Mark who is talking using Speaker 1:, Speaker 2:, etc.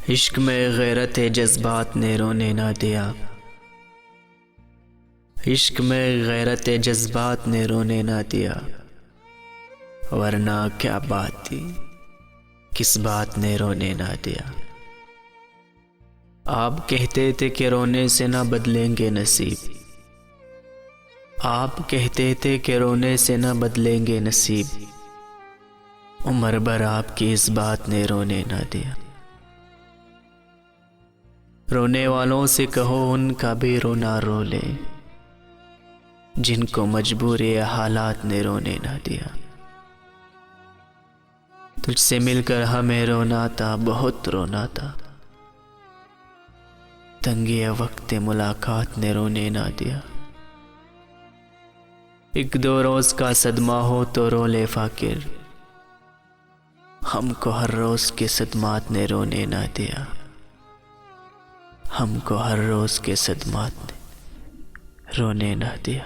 Speaker 1: इश्क में गैरत जज्बात ने रोने ना दिया। इश्क में गैरत जज्बात ने रोने ना दिया, वरना क्या बात थी, किस बात ने रोने ना दिया। आप कहते थे कि रोने से ना बदलेंगे नसीब। आप कहते थे कि रोने से ना बदलेंगे नसीब। उम्र भर आपकी इस बात ने रोने ना दिया। रोने वालों से कहो उनका भी रोना रो ले, जिनको मजबूरी हालात ने रोने ना दिया। तुझसे मिलकर हमें रोना था, बहुत रोना था। तंगी वक्त मुलाकात ने रोने ना दिया। एक दो रोज का सदमा हो तो रो ले फाकिर, हमको हर रोज के सदमात ने रोने ना दिया। हमको हर रोज के सदमात ने रोने ना दिया।